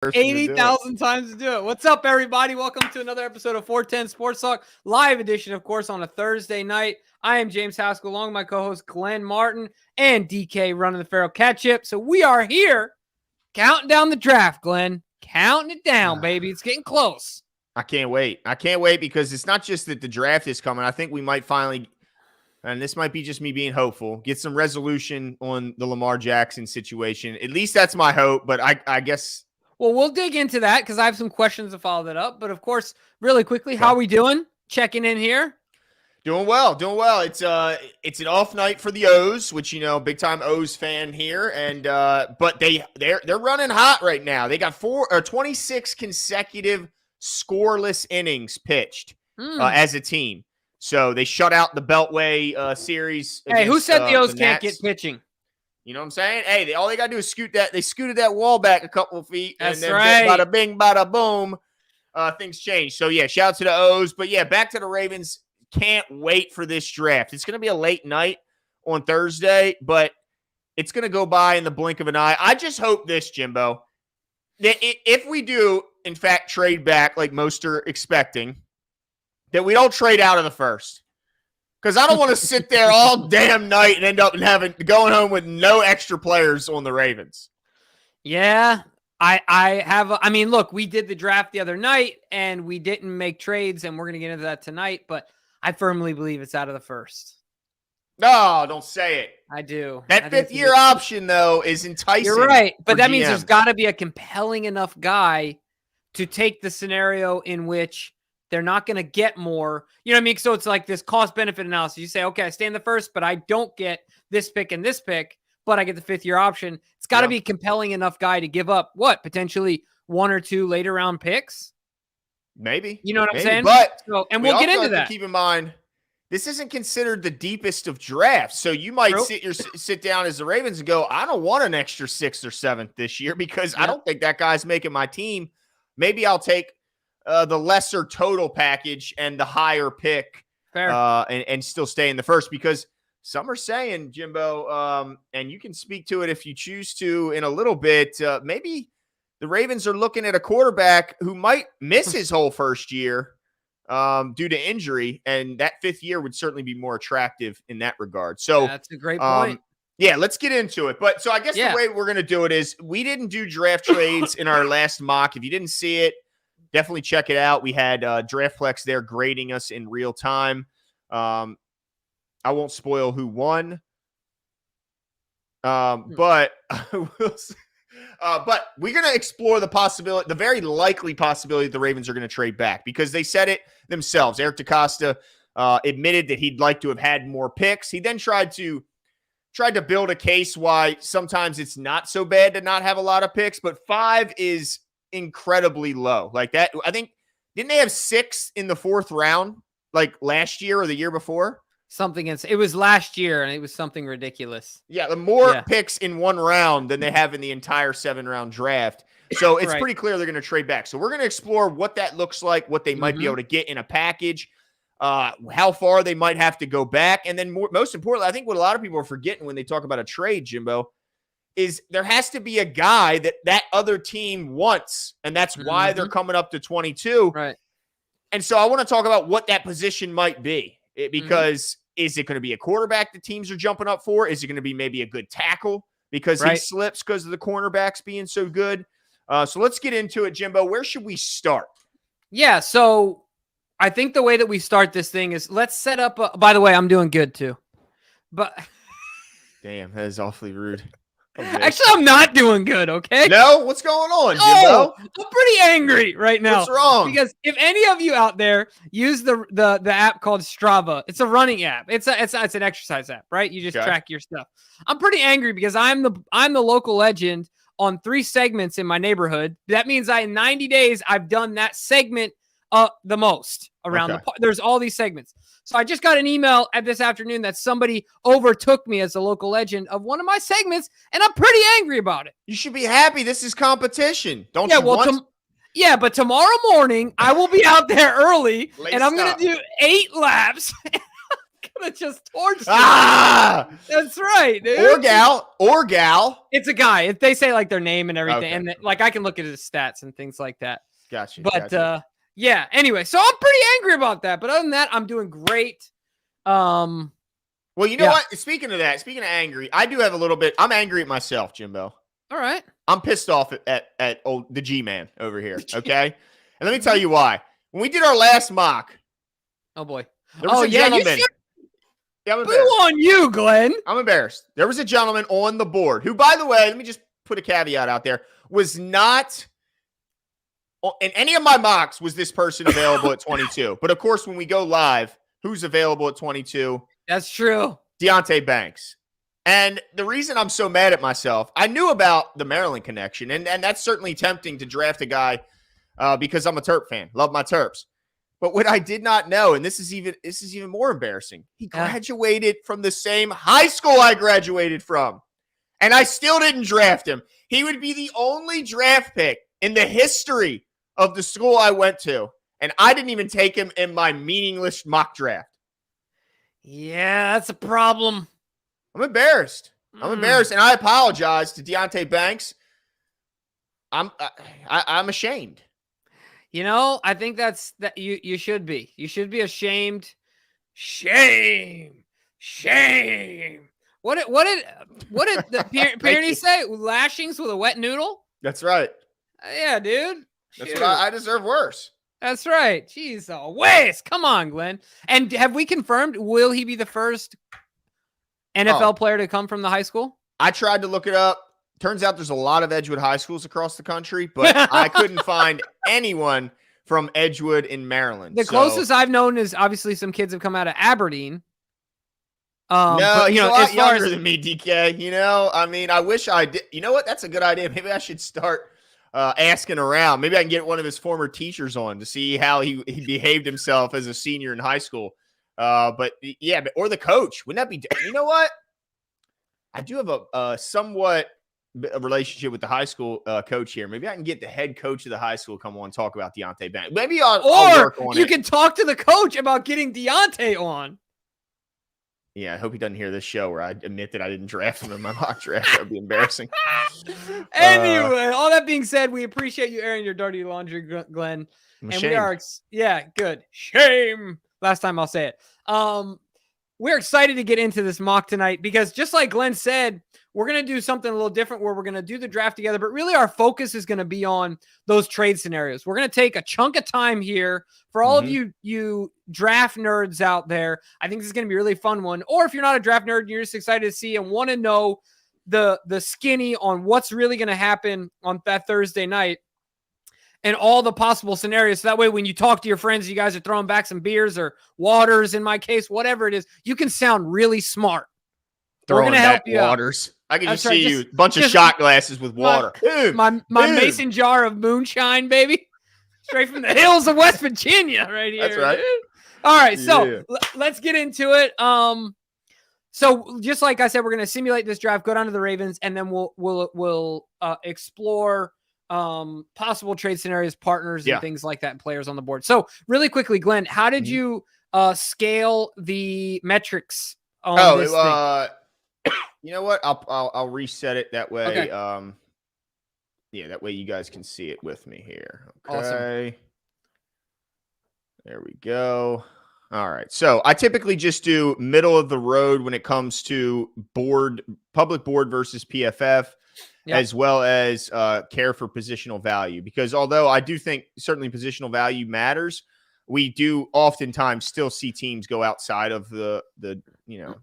person to do it. 80,000 times to do it. What's up, everybody? Welcome to another episode of 410 Sports Talk, live edition, of course, on a Thursday night. I am James Haskell, along with my co-host Glenn Martin and DK running the Feral Catch-Up. So we are here counting down the draft, Glenn. Counting it down, baby. It's getting close. I can't wait. I can't wait because it's not just that the draft is coming. I think we might finally, and this might be just me being hopeful, get some resolution on the Lamar Jackson situation. At least that's my hope, but I guess. Well, we'll dig into that because I have some questions to follow that up. But, of course, really quickly, how are we doing? Checking in here. Doing well. It's an off night for the O's, which, you know, big time O's fan here, and but they're running hot right now. They got 26 consecutive scoreless innings pitched as a team. So they shut out the Beltway series. Hey, who said the O's the can't Nats. get pitching? You know what I'm saying? Hey, all they got to do is scoot that. They scooted that wall back a couple of feet. That's and then right. Bada bing, bada boom. Things change. So, yeah, shout out to the O's. But, yeah, back to the Ravens. Can't wait for this draft. It's going to be a late night on Thursday, but it's going to go by in the blink of an eye. I just hope this, Jimbo, that if we do, in fact, trade back like most are expecting, that we don't trade out of the first. Because I don't want to sit there all damn night and end up going home with no extra players on the Ravens. Yeah, I mean, look, we did the draft the other night and we didn't make trades, and we're going to get into that tonight, but I firmly believe it's out of the first. No, don't say it. I do. That fifth-year option, though, is enticing. You're right, but that GMs. means there's got to be a compelling enough guy to take the scenario in which they're not going to get more. You know what I mean? So it's like this cost-benefit analysis. You say, okay, I stay in the first, but I don't get this pick and this pick, but I get the fifth-year option. It's got to be a compelling enough guy to give up, potentially one or two later-round picks? Maybe. You know what I'm saying? But and we'll get into that. Keep in mind, this isn't considered the deepest of drafts. So you might sit down as the Ravens and go, I don't want an extra 6th or 7th this year because I don't think that guy's making my team. Maybe I'll take the lesser total package and the higher pick and still stay in the first, because some are saying, Jimbo, and you can speak to it if you choose to in a little bit, maybe the Ravens are looking at a quarterback who might miss his whole first year due to injury, and that fifth year would certainly be more attractive in that regard. So that's a great point. Yeah, let's get into it. But so I guess the way we're going to do it is we didn't do draft trades in our last mock. If you didn't see it, definitely check it out. We had DraftPlex there grading us in real time. I won't spoil who won, but but we're going to explore the very likely possibility that the Ravens are going to trade back, because they said it themselves. Eric DeCosta admitted that he'd like to have had more picks. He then tried to build a case why sometimes it's not so bad to not have a lot of picks, but 5 is incredibly low. Like that, I think, didn't they have 6 in the 4th round like last year or the year before? It was last year, and it was something ridiculous. Yeah, the more picks in one round than they have in the entire 7-round draft. So it's pretty clear they're going to trade back. So we're going to explore what that looks like, what they might be able to get in a package, how far they might have to go back. And then most importantly, I think what a lot of people are forgetting when they talk about a trade, Jimbo, is there has to be a guy that other team wants, and that's why they're coming up to 22. Right. And so I want to talk about what that position might be, because is it going to be a quarterback the teams are jumping up for? Is it going to be maybe a good tackle because he slips because of the cornerbacks being so good? So let's get into it, Jimbo. Where should we start? Yeah, so I think the way that we start this thing is let's set up by the way, I'm doing good too. But damn, that is awfully rude. Okay. Actually, I'm not doing good, okay? No? What's going on, Jimbo? Oh, I'm pretty angry right now. What's wrong? Because if any of you out there use the app called Strava, it's a running app. It's an exercise app, right? You just track your stuff. I'm pretty angry because I'm the local legend on 3 segments in my neighborhood. That means in 90 days, I've done that segment the most around the park. There's all these segments. So I just got an email this afternoon that somebody overtook me as a local legend of one of my segments, and I'm pretty angry about it. You should be happy. This is competition. Don't you want? But tomorrow morning I will be out there early, and I'm going to do 8 laps. Let's just torch you. That's right, dude. Or gal. It's a guy. If they say like their name and everything, and like I can look at his stats and things like that. Gotcha. But yeah. Anyway, so I'm pretty angry about that. But other than that, I'm doing great. Well, you know what? Speaking of angry, I do have a little bit. I'm angry at myself, Jimbo. All right. I'm pissed off at the G-man over here. Okay, and let me tell you why. When we did our last mock, oh boy, there was a gentleman. Yeah, boo on you, Glenn. I'm embarrassed. There was a gentleman on the board who, by the way, let me just put a caveat out there, was not in any of my mocks was this person available at 22. But of course, when we go live, who's available at 22? That's true. Deonte Banks. And the reason I'm so mad at myself, I knew about the Maryland connection, and that's certainly tempting to draft a guy because I'm a Terp fan. Love my Terps. But what I did not know, and this is even more embarrassing, he graduated from the same high school I graduated from. And I still didn't draft him. He would be the only draft pick in the history of the school I went to. And I didn't even take him in my meaningless mock draft. Yeah, that's a problem. I'm embarrassed. I'm embarrassed, and I apologize to Deonte Banks. I'm ashamed. You know, I think that you should be. You should be ashamed. Shame. What did the Pyrenees say? Lashings with a wet noodle? That's right. Yeah, dude. That's what I deserve worse. That's right. Jeez, a waste. Come on, Glenn. And have we confirmed, will he be the first NFL player to come from the high school? I tried to look it up. Turns out there's a lot of Edgewood high schools across the country, but I couldn't find anyone from Edgewood in Maryland. The closest I've known is obviously some kids have come out of Aberdeen. No, but, he's a lot younger than me, DK. You know, I mean, I wish I did. You know what? That's a good idea. Maybe I should start asking around. Maybe I can get one of his former teachers on to see how he behaved himself as a senior in high school. But yeah, or the coach. Wouldn't that be? You know what? I do have a somewhat a relationship with the high school coach here. Maybe I can get the head coach of the high school come on and talk about Deonte Banks. Maybe I'll work on it. You can talk to the coach about getting Deonte on. Yeah, I hope he doesn't hear this show where I admit that I didn't draft him in my mock draft. That would be embarrassing. Anyway, all that being said, we appreciate you airing your dirty laundry, Glenn. And we are, good. Shame. Last time I'll say it. We're excited to get into this mock tonight because just like Glenn said, we're going to do something a little different where we're going to do the draft together, but really our focus is going to be on those trade scenarios. We're going to take a chunk of time here for all of you draft nerds out there. I think this is going to be a really fun one. Or if you're not a draft nerd and you're just excited to see and want to know the skinny on what's really going to happen on that Thursday night and all the possible scenarios. So that way, when you talk to your friends, you guys are throwing back some beers or waters, in my case, whatever it is, you can sound really smart. We're going to help you waters. Out. I can just see you, a bunch of shot glasses with water. My mason jar of moonshine, baby. Straight from the hills of West Virginia right here. That's right. Dude. All right, so let's get into it. So just like I said, we're going to simulate this draft, go down to the Ravens, and then we'll explore possible trade scenarios, partners, and things like that, and players on the board. So really quickly, Glenn, how did you scale the metrics on this thing? You know what? I'll reset it that way. Okay. That way you guys can see it with me here. Okay. Awesome. There we go. All right. So I typically just do middle of the road when it comes to public board versus PFF, as well as care for positional value. Because although I do think certainly positional value matters, we do oftentimes still see teams go outside of the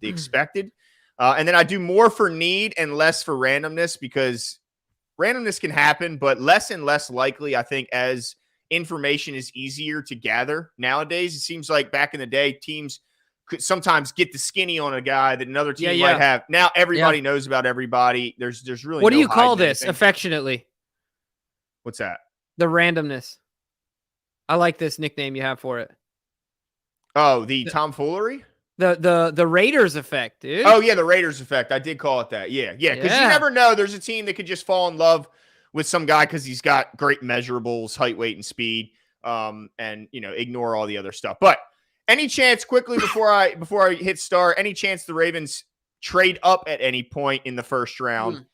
expected. And then I do more for need and less for randomness because randomness can happen, but less and less likely, I think, as information is easier to gather nowadays. It seems like back in the day, teams could sometimes get the skinny on a guy that another team might have. Now everybody knows about everybody. There's really what do you call this affectionately? What's that? The randomness. I like this nickname you have for it. Oh, the tomfoolery? The Raiders effect, dude. Oh, yeah, the Raiders effect. I did call it that. Yeah, because you never know. There's a team that could just fall in love with some guy because he's got great measurables, height, weight, and speed, and, ignore all the other stuff. But Any chance quickly before I hit start? Any chance the Ravens trade up at any point in the first round?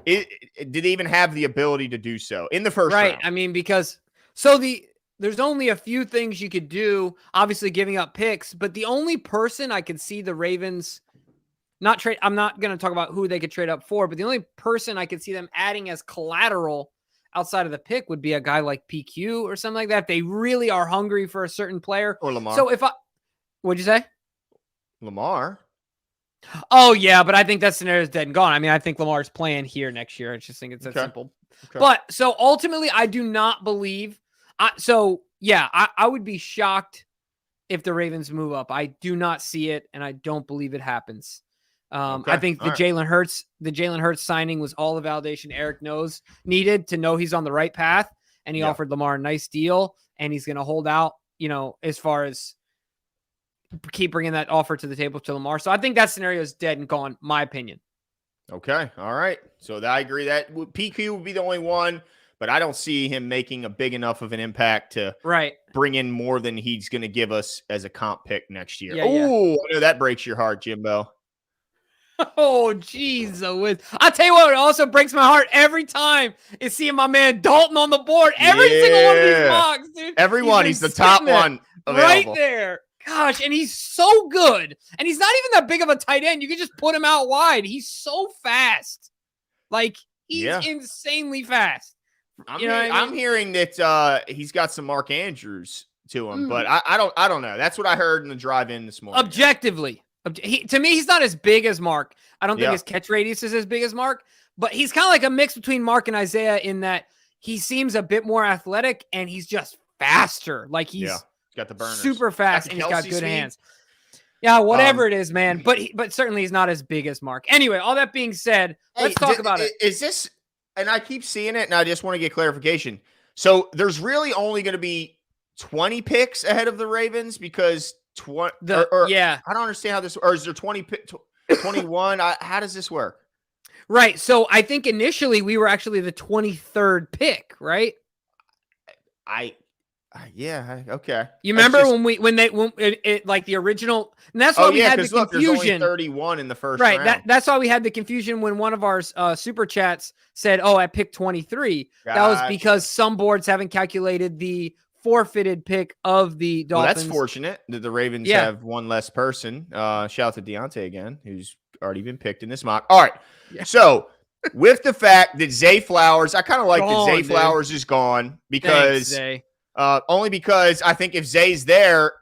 Did they even have the ability to do so in the first round? Right. I mean, because there's only a few things you could do. Obviously, giving up picks, but the only person I could see the Ravens not trade. I'm not going to talk about who they could trade up for, but the only person I could see them adding as collateral outside of the pick would be a guy like PQ or something like that. If they really are hungry for a certain player. Or Lamar. So what'd you say? Lamar. Oh yeah, but I think that scenario is dead and gone. I mean, I think Lamar's playing here next year. I just think it's that simple. Okay. But so ultimately, I do not believe. I would be shocked if the Ravens move up. I do not see it, and I don't believe it happens. I think the Jalen Hurts signing was all the validation Eric knows needed to know he's on the right path, and he offered Lamar a nice deal, and he's going to hold out, as far as keep bringing that offer to the table to Lamar. So I think that scenario is dead and gone, my opinion. Okay. All right. So I agree that PQ would be the only one, but I don't see him making a big enough of an impact to bring in more than he's going to give us as a comp pick next year. I know that breaks your heart, Jimbo. Oh, jeez. I'll tell you what, it also breaks my heart every time is seeing my man Dalton on the board. Every single one of these mocks, dude. Everyone. He's the top one available. Right there. Gosh, and he's so good. And he's not even that big of a tight end. You can just put him out wide. He's so fast. Like, he's insanely fast. I'm hearing that he's got some Mark Andrews to him, but I don't know. That's what I heard in the drive-in this morning. Objectively. To me, he's not as big as Mark. I don't think his catch radius is as big as Mark, but he's kind of like a mix between Mark and Isaiah in that he seems a bit more athletic and he's just faster. Like he's got the burners. Super fast and he's got good hands. Yeah, whatever it is, man. But certainly he's not as big as Mark. Anyway, all that being said, let's talk about it. Is this, and I keep seeing it, and I just want to get clarification. So there's really only going to be 20 picks ahead of the Ravens because I don't understand how this, or is there 21? How does this work? Right. So I think initially we were actually the 23rd pick, right? Okay. You remember when like the original, and that's why we had the confusion. There's only 31 in the first round. Right. That's why we had the confusion when one of our super chats said, "Oh, I picked 23." That was because some boards haven't calculated the forfeited pick of the Dolphins. Well, that's fortunate that the Ravens have one less person. Shout out to Deontay again, who's already been picked in this mock. All right. Yeah. So with the fact that Zay Flowers, I kind of like that Zay Flowers is gone because only because I think if Zay's there,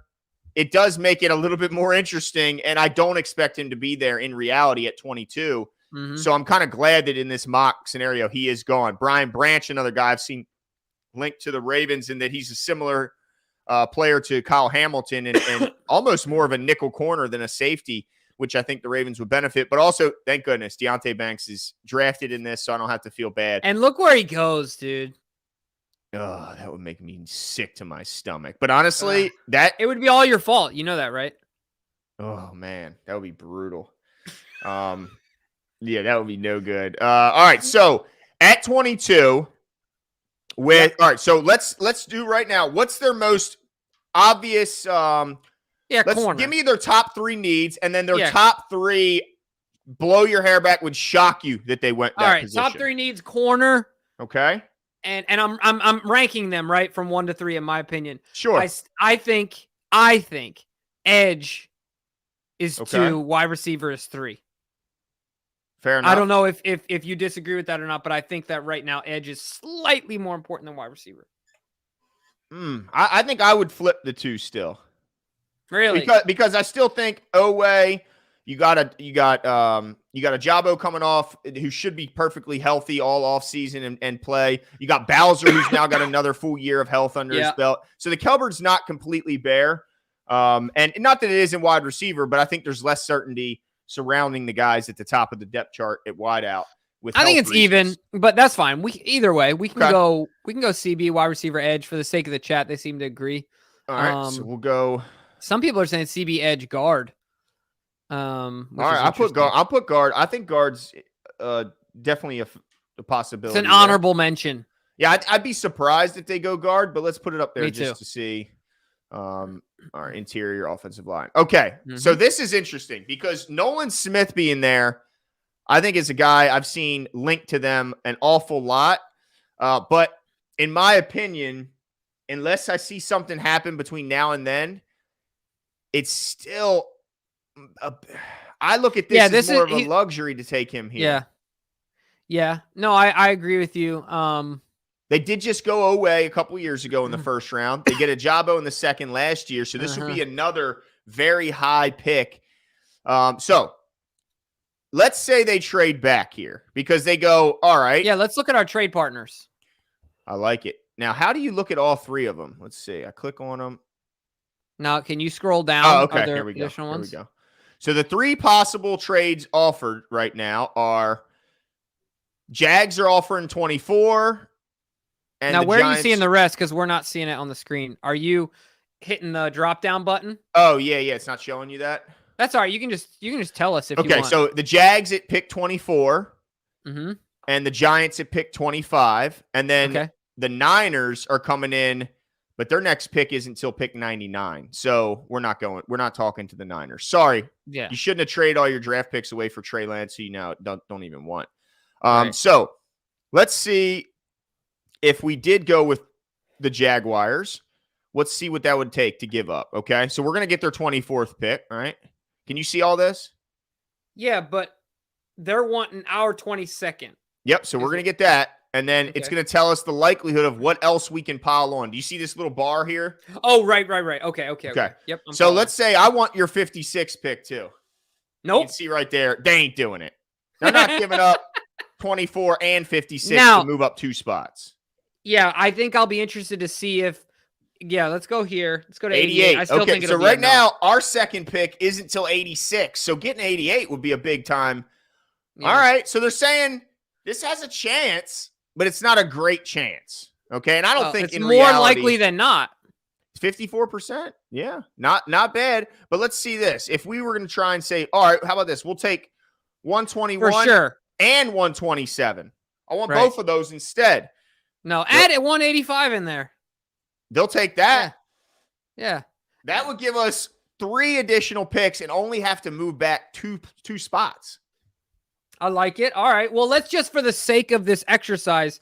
it does make it a little bit more interesting. And I don't expect him to be there in reality at 22. Mm-hmm. So I'm kind of glad that in this mock scenario, he is gone. Brian Branch, another guy I've seen linked to the Ravens, and that he's a similar player to Kyle Hamilton and almost more of a nickel corner than a safety, which I think the Ravens would benefit. But also, thank goodness, Deontay Banks is drafted in this, so I don't have to feel bad. And look where he goes, dude. Oh, that would make me sick to my stomach. But honestly, it would be all your fault. You know that, right? Oh, man, that would be brutal. That would be no good. All right, so at 22, all right, so let's do right now. What's their most obvious? Corner. Give me their top 3 needs, and then their top 3 blow your hair back would shock you that they went that position. Top 3 needs corner. Okay. And I'm ranking them right from 1 to 3 in my opinion. Sure. I think edge is 2, wide receiver is 3. Fair enough. I don't know if you disagree with that or not, but I think that right now edge is slightly more important than wide receiver. I think I would flip the 2 still. Really? Because I still think Oweh, you got a Jabo coming off who should be perfectly healthy all off season and play. You got Bowser who's now got another full year of health under his belt. So the cupboard's not completely bare. And not that it isn't wide receiver, but I think there's less certainty surrounding the guys at the top of the depth chart at wideout. I think it's even, but that's fine. Either way, we can go CB wide receiver edge for the sake of the chat. They seem to agree. All right, so we'll go. Some people are saying CB edge guard. All right, I'll put guard. I think guard's definitely a possibility. It's an honorable mention. Yeah, I'd be surprised if they go guard, but let's put it up there Me just too. to see. Our interior offensive line. Okay, so this is interesting because Nolan Smith being there, I think is a guy I've seen linked to them an awful lot. But in my opinion, unless I see something happen between now and then, it's still I look at this as more of a luxury to take him here. Yeah. No, I agree with you. They did just go away a couple years ago in the first round. They get a Jabo in the second last year, so this would be another very high pick. So let's say they trade back here because they go, all right. Yeah, let's look at our trade partners. I like it. Now, how do you look at all three of them? Let's see. I click on them. Now, can you scroll down? Oh, okay. Here we go. Here we go. So the three possible trades offered right now are Jags are offering 24. And now, where Giants... are you seeing the rest? Because we're not seeing it on the screen. Are you hitting the drop down button? Oh, yeah. It's not showing you that. That's all right. You can just tell us if you want. Okay, so the Jags at pick 24. And the Giants at pick 25. And then the Niners are coming in, but their next pick isn't until pick 99. So we're not talking to the Niners. Sorry. Yeah. You shouldn't have traded all your draft picks away for Trey Lance, who you now don't even want. Right. So let's see if we did go with the Jaguars. Let's see what that would take to give up. Okay. So we're going to get their 24th pick. All right. Can you see all this? Yeah, but they're wanting our 22nd. Yep. So we're going to get that. And then it's going to tell us the likelihood of what else we can pile on. Do you see this little bar here? Oh, right. Okay. Yep. So let's say I want your 56 pick too. Nope. You can see right there. They ain't doing it. They're not giving up 24 and 56 to move up 2 spots. Yeah, I think I'll be interested to see if. Yeah, let's go here. Let's go to 88. I still think so right now, our second pick isn't until 86. So getting 88 would be a big time. Yeah. All right. So they're saying this has a chance, but it's not a great chance. Okay. And I don't think it's more likely than not. 54%. Yeah. Not bad. But let's see this. If we were going to try and say, all right, how about this? We'll take 121 for sure and 127. I want both of those instead. No, add it 185 in there. They'll take that. Yeah. That would give us 3 additional picks and only have to move back two spots. I like it. All right. Well, let's just, for the sake of this exercise,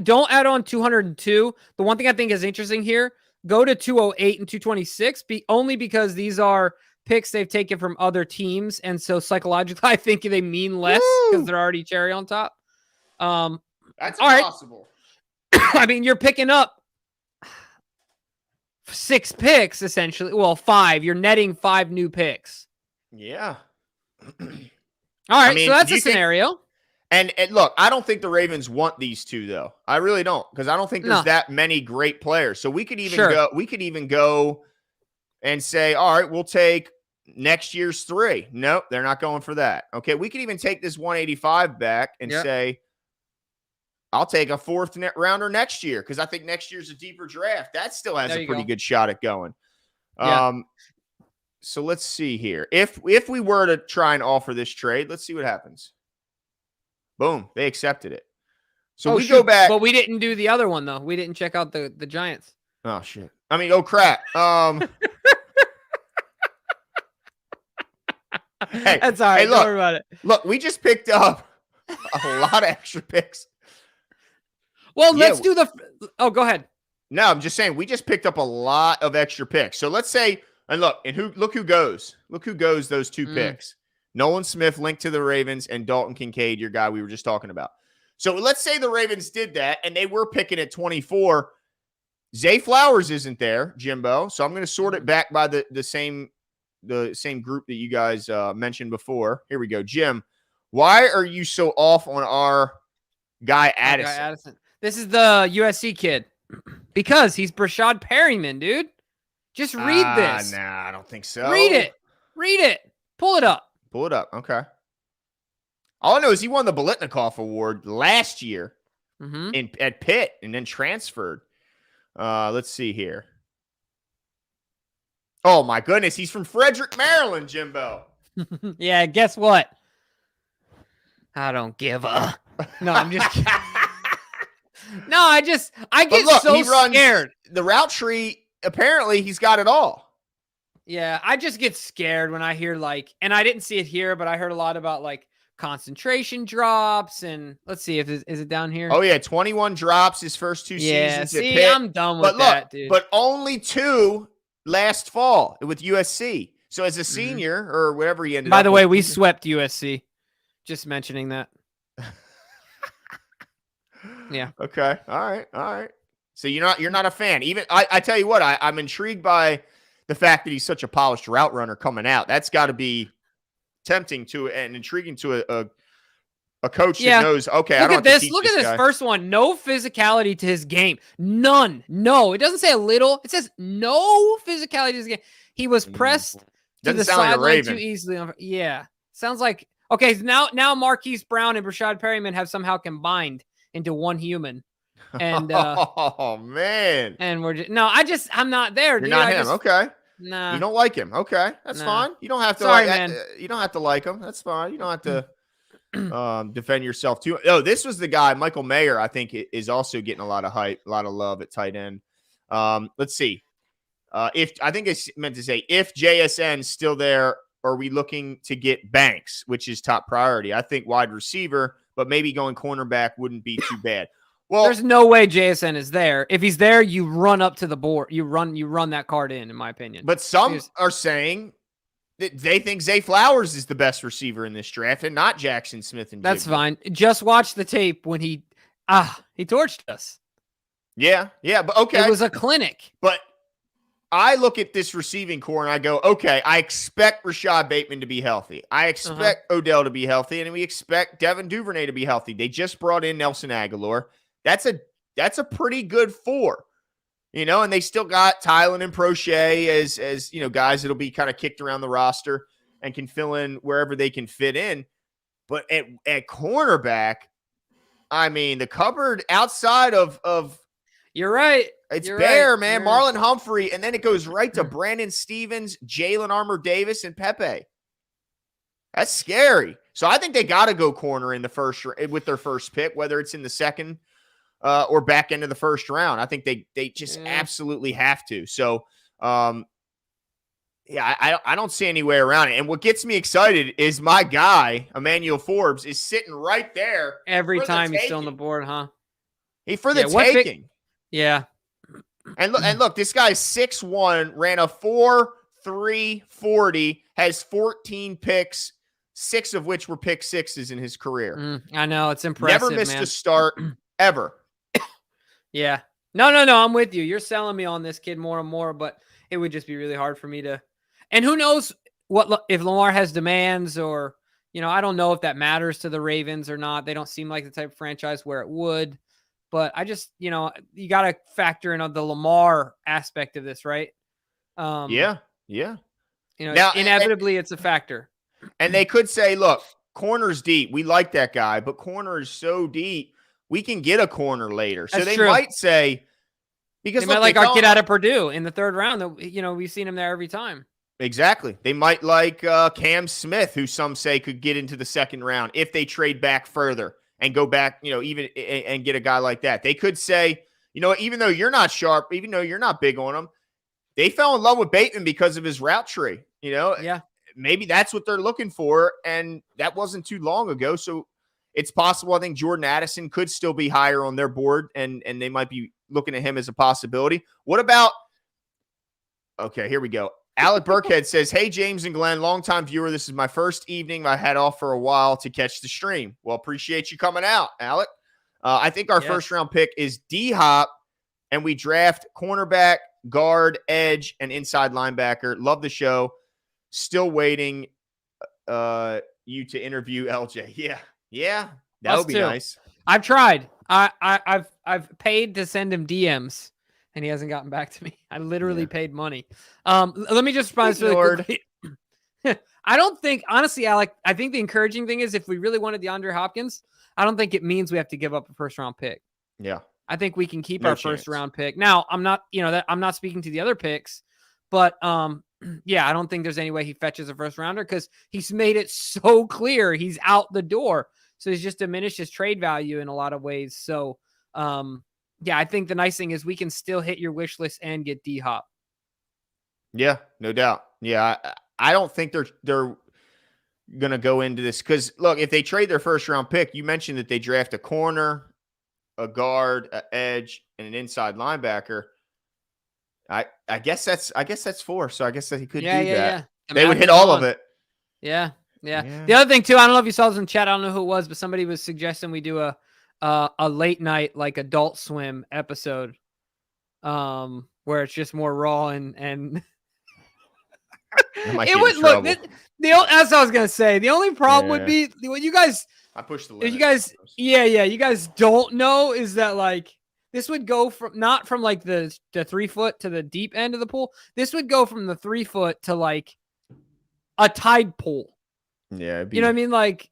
don't add on 202. The one thing I think is interesting here, go to 208 and 226, only because these are picks they've taken from other teams. And so psychologically, I think they mean less because they're already cherry on top. That's impossible. Right. I mean, you're picking up 6 picks, essentially. Well, 5. You're netting 5 new picks. Yeah. All right, so that's a scenario. And look, I don't think the Ravens want these 2, though. I really don't, because I don't think there's that many great players. So we could even go and say, all right, we'll take next year's 3. Nope, they're not going for that. Okay, we could even take this 185 back and say, I'll take a 4th rounder next year because I think next year's a deeper draft. That still has a pretty good shot at going. So let's see here. If we were to try and offer this trade, let's see what happens. Boom, they accepted it. So we go back. But we didn't do the other one, though. We didn't check out the Giants. Oh, shit. I mean, oh, crap. Hey, that's all right. Don't worry about it. Look, we just picked up a lot of extra picks. Well, let's do oh, go ahead. No, I'm just saying we just picked up a lot of extra picks. So let's say, and look who goes. Look who goes those 2 picks. Nolan Smith linked to the Ravens and Dalton Kincaid, your guy we were just talking about. So let's say the Ravens did that and they were picking at 24. Zay Flowers isn't there, Jimbo. So I'm going to sort it back by the same group that you guys mentioned before. Here we go. Jim, why are you so off on our guy Addison? This is the USC kid. Because he's Brashad Perryman, dude. Just read this. Nah, I don't think so. Read it. Pull it up. Okay. All I know is he won the Biletnikoff Award last year at Pitt and then transferred. Let's see here. Oh, my goodness. He's from Frederick, Maryland, Jimbo. Yeah, guess what? I don't give a... No, I'm just kidding. No, I get so scared. The route tree apparently he's got it all. Yeah, I just get scared when I hear and I didn't see it here, but I heard a lot about concentration drops and let's see if is it down here. Oh yeah, 21 drops his first 2 seasons at Pitt. I'm done with that, dude. But only 2 last fall with USC. So as a senior or whatever he ended up. By the way, we swept USC. Just mentioning that. Yeah. Okay. All right. So you're not a fan. Even I tell you what, I'm intrigued by the fact that he's such a polished route runner coming out. That's got to be tempting to and intriguing to a coach that knows, okay, Look I don't at this. have to teach Look this at this guy. first one. No physicality to his game. None. No. It doesn't say a little. It says no physicality to his game. He was pressed to the sideline too easily. Yeah. Sounds like okay. Now Marquise Brown and Rashad Perryman have somehow combined into one human. And oh man. And I'm not there. You're not him. Okay. Nah. You don't like him. Okay. That's fine. You don't have to you don't have to like him. That's fine. You don't have to defend yourself too. Oh, this was the guy, Michael Mayer, I think is also getting a lot of hype, a lot of love at tight end. Let's see. If I think it's meant to say if JSN's still there, are we looking to get Banks, which is top priority? I think wide receiver, but maybe going cornerback wouldn't be too bad. Well, there's no way JSN is there. If he's there, you run up to the board. You run that card in my opinion. But some are saying that they think Zay Flowers is the best receiver in this draft and not Jackson Smith and that's fine. Just watch the tape when he torched us. Yeah, but okay. It was a clinic. But I look at this receiving core and I go, okay, I expect Rashad Bateman to be healthy. I expect Odell to be healthy, and we expect Devin Duvernay to be healthy. They just brought in Nelson Aguilar. That's a pretty good 4, and they still got Tylen and Prochet as guys that'll be kind of kicked around the roster and can fill in wherever they can fit in. But at cornerback, I mean, the cupboard outside of you're right. It's bare, man. Marlon Humphrey, and then it goes right to Brandon Stevens, Jalen Armour-Davis, and Pepe. That's scary. So I think they got to go corner in the first with their first pick, whether it's in the second or back end of the first round. I think they just absolutely have to. So, I don't see any way around it. And what gets me excited is my guy, Emmanuel Forbes, is sitting right there every time he's still on the board, huh? For the taking. Yeah. And look, this guy's 6'1", ran a 4.3 40, has 14 picks, 6 of which were pick sixes in his career. I know, it's impressive. Never missed a start ever. Yeah. No, I'm with you. You're selling me on this kid more and more, but it would just be really hard for me to. And who knows if Lamar has demands or, I don't know if that matters to the Ravens or not. They don't seem like the type of franchise where it would. But I just, you got to factor in on the Lamar aspect of this, right? Yeah. Now, inevitably, it's a factor. And they could say, look, corner's deep. We like that guy, but corner is so deep, we can get a corner later. So they might say, because they might like our kid out of Purdue in the third round. That we've seen him there every time. Exactly. They might like Cam Smith, who some say could get into the second round if they trade back further. And go back, even and get a guy like that. They could say, even though you're not sharp, even though you're not big on him, they fell in love with Bateman because of his route tree. Yeah, maybe that's what they're looking for, and that wasn't too long ago. So it's possible. I think Jordan Addison could still be higher on their board, and they might be looking at him as a possibility. What about? Okay, here we go. Alec Burkhead says, hey, James and Glenn, longtime viewer. This is my first evening. I had off for a while to catch the stream. Well, appreciate you coming out, Alec. I think our first round pick is D-Hop, and we draft cornerback, guard, edge, and inside linebacker. Love the show. Still waiting you to interview LJ. Yeah. That would be nice. I've tried. I've paid to send him DMs. And he hasn't gotten back to me. I literally paid money. Let me just respond really quickly. I don't think, honestly, Alec, I think the encouraging thing is if we really wanted DeAndre Hopkins, I don't think it means we have to give up a first-round pick. Yeah. I think we can keep our first-round pick. Now, I'm not, I'm not speaking to the other picks, but I don't think there's any way he fetches a first-rounder because he's made it so clear he's out the door. So he's just diminished his trade value in a lot of ways. So, I think the nice thing is we can still hit your wish list and get D-Hop. Yeah, no doubt. Yeah, I don't think they're going to go into this because look, if they trade their first round pick, you mentioned that they draft a corner, a guard, an edge, and an inside linebacker. I guess that's four. So I guess that he could do that. Yeah. The They would math hit is all on. of it. Yeah. Yeah. The other thing too, I don't know if you saw this in chat. I don't know who it was, but somebody was suggesting we do a late night like Adult Swim episode, where it's just more raw and I might it get would in look. trouble. As I was gonna say, the only problem would be what you guys. I pushed the If limit. you guys, you guys don't know is that like this would go from not from like the 3 foot to the deep end of the pool. This would go from the 3 foot to like a tide pool. Yeah, you know what I mean? Like,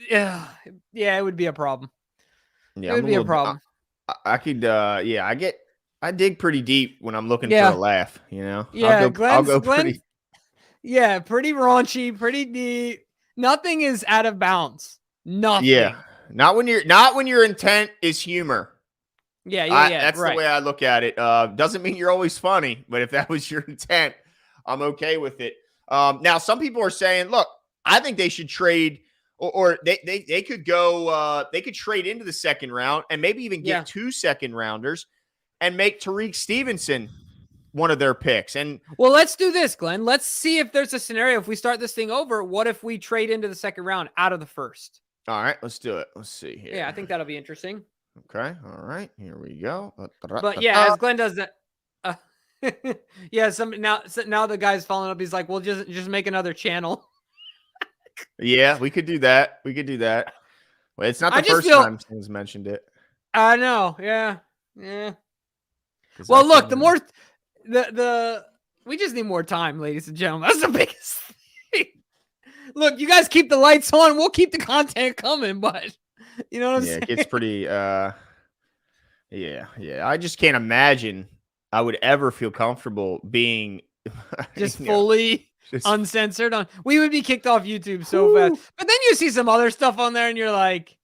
yeah, it would be a problem. Yeah, it would be a problem. I could, I dig pretty deep when I'm looking for a laugh. You know, yeah, I'll go pretty. Yeah, pretty raunchy, pretty deep. Nothing is out of bounds. Nothing. Yeah, not when your intent is humor. Yeah. That's the way I look at it. Doesn't mean you're always funny, but if that was your intent, I'm okay with it. Now, some people are saying, look, I think they should trade, or they could go, they could trade into the second round and maybe even get 2 second rounders and make Tariq Stevenson one of their picks. And well, let's do this, Glenn. Let's see if there's a scenario. If we start this thing over, what if we trade into the second round out of the first? All right, let's do it. Let's see here. Yeah, I think that'll be interesting. Okay. All right. Here we go. But yeah, as Glenn does that. Yeah. Now the guy's following up. He's like, well, just make another channel. Yeah, we could do that. Well, it's not the first time someone's mentioned it. I know. Yeah. Well, look, the more we just need more time, ladies and gentlemen. That's the biggest thing. Look, you guys keep the lights on. We'll keep the content coming, but you know what I'm saying? It gets pretty, yeah. I just can't imagine I would ever feel comfortable being just fully uncensored on. We would be kicked off YouTube so fast. But then you see some other stuff on there and you're like,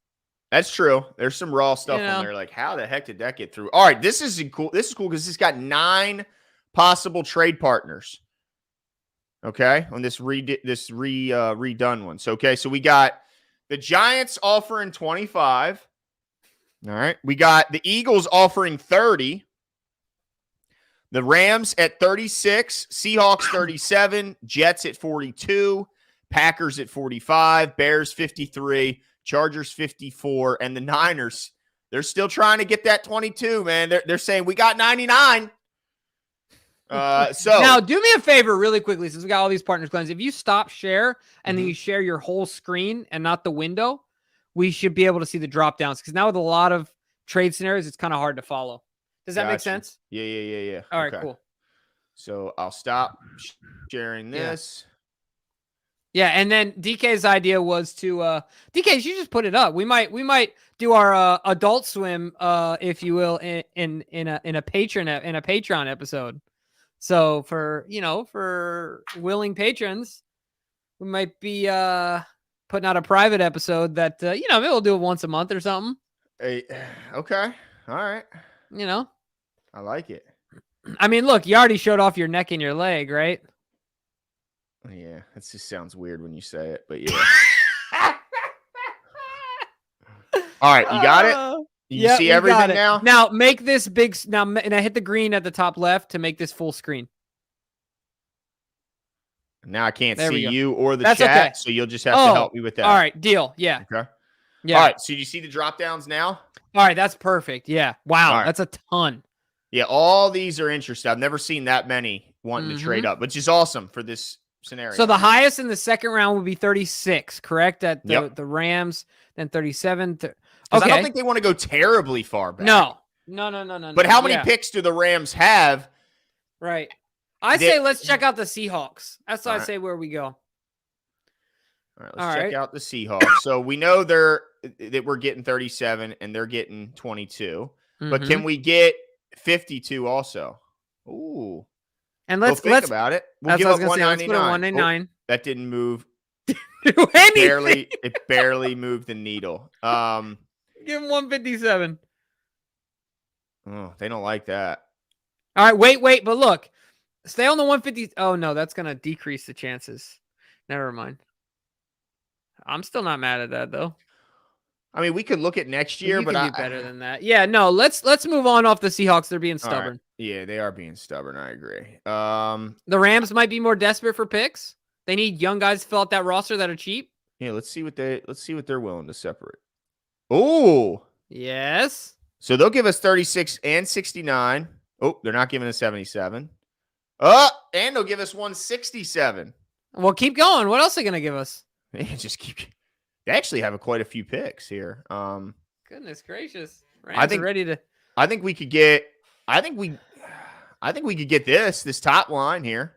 that's true. There's some raw stuff on there. Like, how the heck did that get through? All right, this is cool. This is cool because it's got 9 possible trade partners. Okay, on this redone one. So so we got the Giants offering 25. All right, we got the Eagles offering 30. The Rams at 36, Seahawks 37, Jets at 42, Packers at 45, Bears 53, Chargers 54, and the Niners, they're still trying to get that 22, man. They're saying we got 99. So now do me a favor really quickly, since we got all these partners, Glenn. If you stop share and then you share your whole screen and not the window, we should be able to see the drop downs, because now with a lot of trade scenarios, it's kind of hard to follow. Does that make sense? Yeah. All right, cool. So I'll stop sharing this. Yeah, and then DK's idea was to DK, you just put it up. We might do our Adult Swim, if you will, in a Patreon episode. So for willing patrons, we might be putting out a private episode that maybe we'll do it once a month or something. Hey, okay, all right. I like it. I mean, look, you already showed off your neck and your leg, right? Yeah, it just sounds weird when you say it, but yeah. All right, you got it? You see everything now? Now make this big. And I hit the green at the top left to make this full screen. Now I can't see you or the chat, okay. So you'll just have to help me with that. All right, deal. Yeah. Okay. Yeah. All right, so you see the drop downs now? All right, that's perfect. Yeah. Wow, that's a ton. Yeah, all these are interesting. I've never seen that many wanting to trade up, which is awesome for this scenario. So the highest in the second round would be 36, correct? At the Rams, then 37. Okay. I don't think they want to go terribly far back. No. But how many picks do the Rams have? Right. I say let's check out the Seahawks. That's what I say where we go. All right, let's check out the Seahawks. So we know that we're getting 37 and they're getting 22. But can we get 52 also? Ooh. And let's think about it. We'll give up 199. Oh, that didn't move. It barely moved the needle. Give him 157. Oh, they don't like that. All right, wait. But look, Stay on the 150. Oh, no, that's going to decrease the chances. Never mind. I'm still not mad at that, though. I mean, we could look at next year, You but can do better than that. Yeah, no, let's move on off the Seahawks. They're being stubborn. Right. Yeah, they are being stubborn. I agree. The Rams might be more desperate for picks. They need young guys to fill out that roster that are cheap. Yeah, let's see what they're willing to separate. Oh, yes. So they'll give us 36 and 69. Oh, they're not giving us 77. And they'll give us 167. Well, keep going. What else are they going to give us? They just keep. They actually have quite a few picks here. Goodness gracious! Rams are ready to. I think we could get. I think we could get this top line here.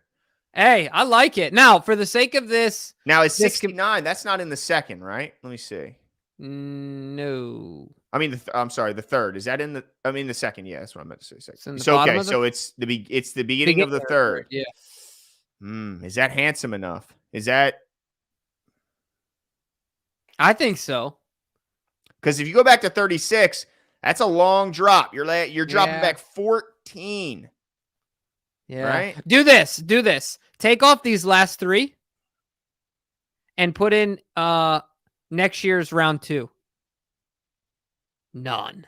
Hey, I like it. Now, for the sake of this, now it's 69. That's not in the second, right? Let me see. No. I mean, I'm sorry, the third. Is that in the? I mean, the second. Yeah, that's what I meant to say. Second. So okay, so it's the beginning of the third. Yeah. Is that handsome enough? Is that? I think so. Because if you go back to 36, that's a long drop. You're dropping back 14. Yeah. Right? Do this. Take off these last 3 and put in next year's round 2. None.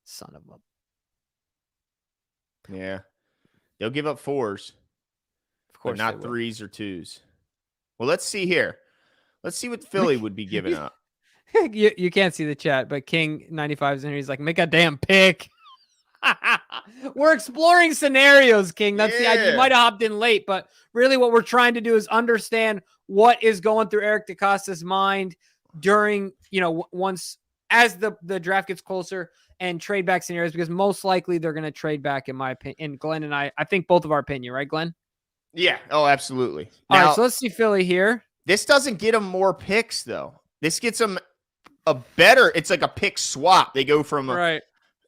Son of a. Yeah. They'll give up 4s. Of course, but not 3s or 2s. Well, let's see here. Let's see what Philly would be giving up. You can't see the chat, but King 95 is in here. He's like, make a damn pick. We're exploring scenarios, King. That's the idea. You might have hopped in late, but really what we're trying to do is understand what is going through Eric DeCosta's mind during, once as the draft gets closer and trade back scenarios, because most likely they're going to trade back, in my opinion. And Glenn and I think both of our opinion, right, Glenn? Yeah. Oh, absolutely. All right, so let's see Philly here. This doesn't get them more picks, though. This gets them it's like a pick swap. They go from a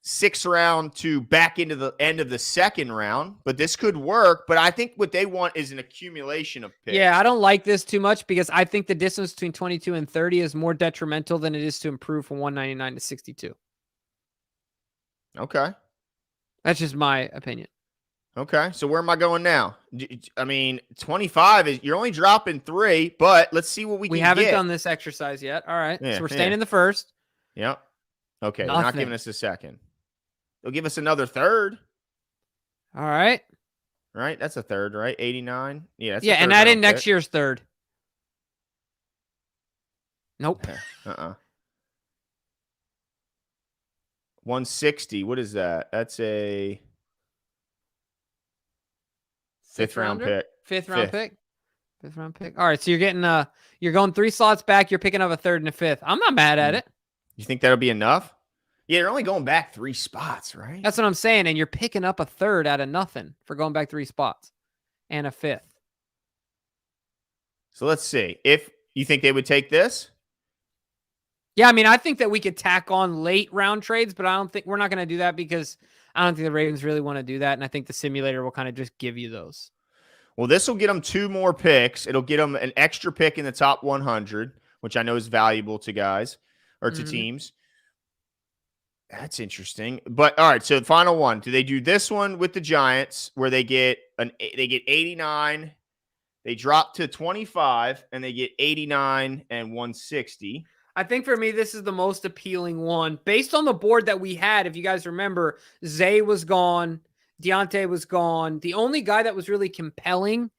6th round to back into the end of the 2nd round, but this could work. But I think what they want is an accumulation of picks. Yeah, I don't like this too much because I think the distance between 22 and 30 is more detrimental than it is to improve from 199 to 62. Okay. That's just my opinion. Okay, so where am I going now? I mean, 25 is you're only dropping 3, but let's see what we can get. We haven't done this exercise yet. All right, so we're staying in the first. Yep. Okay, they're not giving us a second. They'll give us another 3rd. All right. Right, that's a 3rd, right? 89. Yeah, that's and that in next year's 3rd. Nope. 160. What is that? That's a 5th round pick. 5th round pick. 5th round pick. All right, so you're getting you're going 3 slots back. You're picking up a 3rd and a 5th. I'm not mad at it. You think that'll be enough? Yeah, you're only going back 3 spots, right? That's what I'm saying. And you're picking up a 3rd out of nothing for going back 3 spots and a 5th. So let's see. If you think they would take this? Yeah, I mean, I think that we could tack on late round trades, but I don't think we're not going to do that because I don't think the Ravens really want to do that. And I think the simulator will kind of just give you those. Well, this will get them 2 more picks. It'll get them an extra pick in the top 100, which I know is valuable to guys or to teams. That's interesting. But all right, so the final one. Do they do this one with the Giants where they get 89, they drop to 25, and they get 89 and 160? I think for me, this is the most appealing one. Based on the board that we had, if you guys remember, Zay was gone. Deontay was gone. The only guy that was really compelling.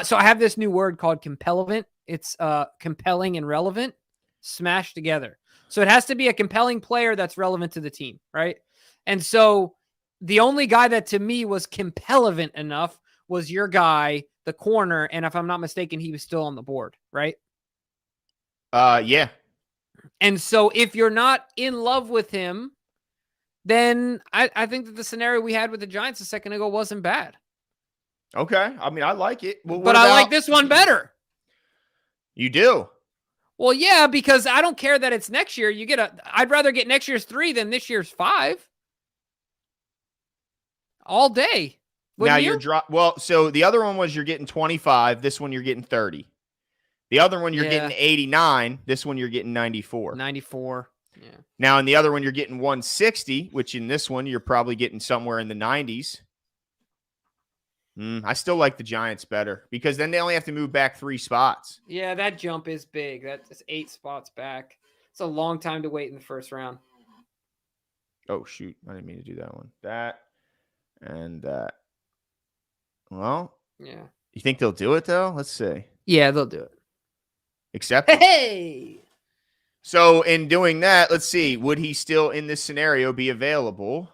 So I have this new word called compellent. It's compelling and relevant smashed together. So it has to be a compelling player that's relevant to the team, right? And so the only guy that to me was compelling enough was your guy, the corner. And if I'm not mistaken, he was still on the board, right? Yeah. And so if you're not in love with him, then I think that the scenario we had with the Giants a second ago wasn't bad. Okay. I mean, I like it. Well, but I like this one better. You do? Well, yeah, because I don't care that it's next year. I'd rather get next year's 3 than this year's 5. All day. Well, so the other one was you're getting 25. This one you're getting 30. The other one you're getting 89. This one you're getting 94. 94. Yeah. Now, in the other one, you're getting 160, which in this one, you're probably getting somewhere in the 90s. I still like the Giants better because then they only have to move back 3 spots. Yeah, that jump is big. That's 8 spots back. It's a long time to wait in the first round. Oh, shoot. I didn't mean to do that one. That and that. Well, yeah. You think they'll do it, though? Let's see. Yeah, they'll do it. Accept it. Hey! So in doing that, let's see. Would he still, in this scenario, be available?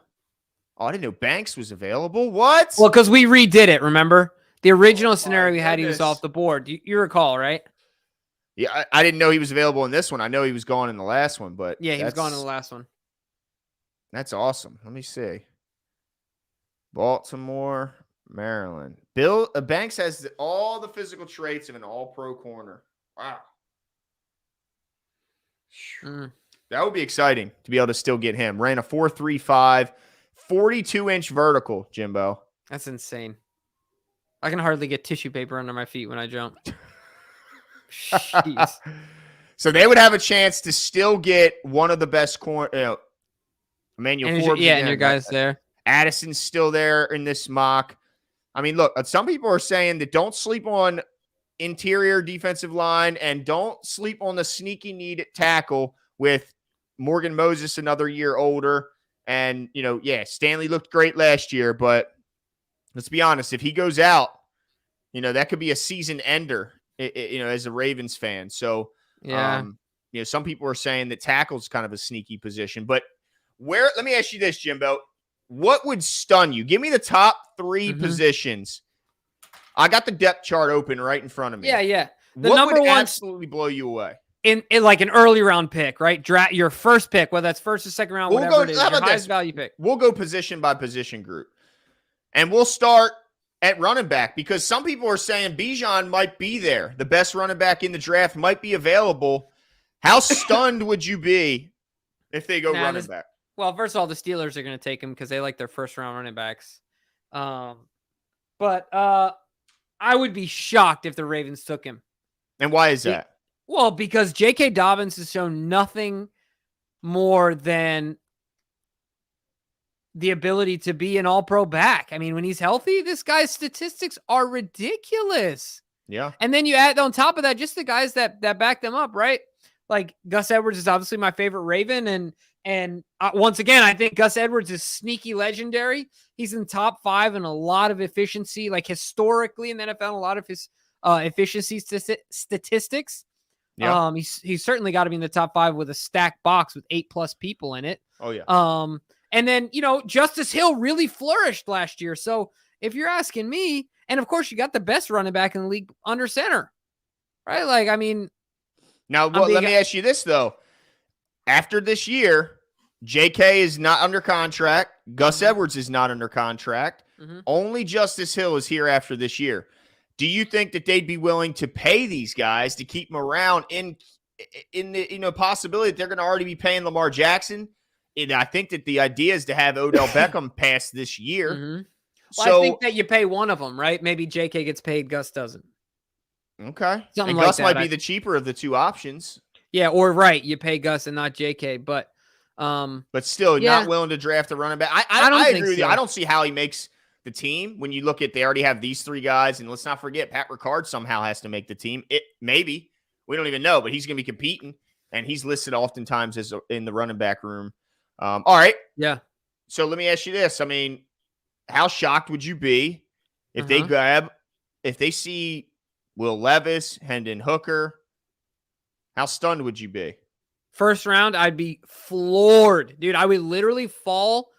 Oh, I didn't know Banks was available. What? Well, because we redid it, remember? The original scenario we had, he was off the board. You recall, right? Yeah, I didn't know he was available in this one. I know he was gone in the last one, but yeah, he was gone in the last one. That's awesome. Let me see. Baltimore, Maryland. Bill Banks has all the physical traits of an all-pro corner. Wow. That would be exciting to be able to still get him. Ran a 4.35, 42-inch vertical, Jimbo. That's insane. I can hardly get tissue paper under my feet when I jump. Jeez. So they would have a chance to still get one of the best corner. Emmanuel Forbes. And your guys there. Addison's still there in this mock. I mean, look, some people are saying that don't sleep on interior defensive line and don't sleep on the sneaky need at tackle with Morgan Moses another year older. And, Stanley looked great last year, but let's be honest, if he goes out, that could be a season ender, as a Ravens fan. So, yeah. Some people are saying that tackle's kind of a sneaky position, but let me ask you this, Jimbo, what would stun you? Give me the top 3 positions. I got the depth chart open right in front of me. Yeah. What number would absolutely blow you away? In like an early round pick, right? Draft your first pick, whether that's first or second round, whatever it is, your highest value pick. We'll go position by position group. And we'll start at running back because some people are saying Bijan might be there. The best running back in the draft might be available. How stunned would you be if they go running back? Well, first of all, the Steelers are going to take him because they like their first round running backs. But I would be shocked if the Ravens took him. And why is that? Well, because J.K. Dobbins has shown nothing more than the ability to be an all-pro back. I mean, when he's healthy, this guy's statistics are ridiculous. Yeah. And then you add on top of that, just the guys that back them up, right? Like Gus Edwards is obviously my favorite Raven. And once again, I think Gus Edwards is sneaky legendary. He's in top 5 in a lot of efficiency, like historically in the NFL, a lot of his efficiency statistics. Yeah. He's certainly got to be in the top 5 with a stacked box with 8+ people in it. Oh yeah. And then, Justice Hill really flourished last year. So if you're asking me, and of course you got the best running back in the league under center, right? Like, I mean, now let me ask you this though. After this year, JK is not under contract. Gus Edwards is not under contract. Only Justice Hill is here after this year. Do you think that they'd be willing to pay these guys to keep them around in the possibility that they're going to already be paying Lamar Jackson? And I think that the idea is to have Odell Beckham pass this year. Well, so I think that you pay one of them, right? Maybe JK gets paid, Gus doesn't. Okay. Something like Gus might be the cheaper of the 2 options. Yeah, or right, you pay Gus and not JK, but still not willing to draft a running back. I agree with you. I don't see how he makes the team when you look at they already have these 3 guys, and let's not forget Pat Ricard somehow has to make the team. Maybe we don't even know, but he's going to be competing, and he's listed oftentimes as in the running back room. All right, yeah. So let me ask you this: I mean, how shocked would you be if they see Will Levis, Hendon Hooker? How stunned would you be? First round, I'd be floored. Dude, I would literally fall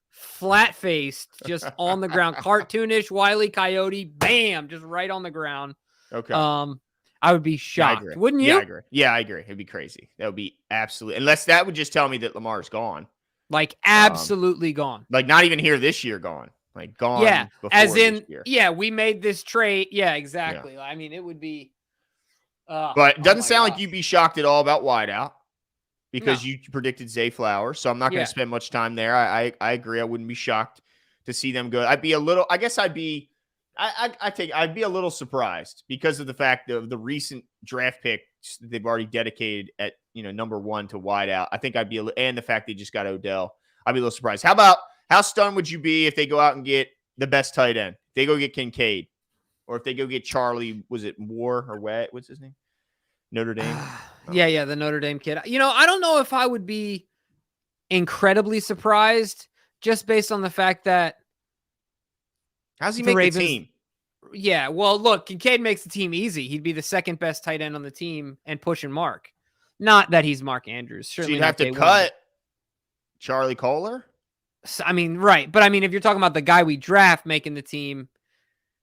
flat-faced just on the ground. Cartoonish, Wile E. Coyote, bam, just right on the ground. Okay. I would be shocked. Yeah, Wouldn't you? Yeah, I agree. Yeah, I agree. It'd be crazy. That would be absolutely, unless that would just tell me that Lamar's gone. Like absolutely gone. Like not even here this year gone. Like gone. Yeah, as in, this year. Yeah, we made this trade. Yeah, exactly. Yeah. I mean, it would be. But it doesn't sound like you'd be shocked at all about wideout because you predicted Zay Flowers. So I'm not going to spend much time there. I agree. I wouldn't be shocked to see them go. I'd be a little. I guess I'd be a little surprised because of the fact of the recent draft pick they've already dedicated at number 1 to wide out. I think I'd be and the fact they just got Odell, I'd be a little surprised. How stunned would you be if they go out and get the best tight end? They go get Kincaid, or if they go get Charlie, was it Moore or what? What's his name? Notre Dame. Yeah, the Notre Dame kid. I don't know if I would be incredibly surprised just based on the fact that how's he make the team? Yeah, well, look, Kincaid makes the team easy. He'd be the second best tight end on the team and pushing Mark. Not that he's Mark Andrews. So you'd have to cut Charlie Kohler? I mean, right. But I mean, if you're talking about the guy we draft making the team,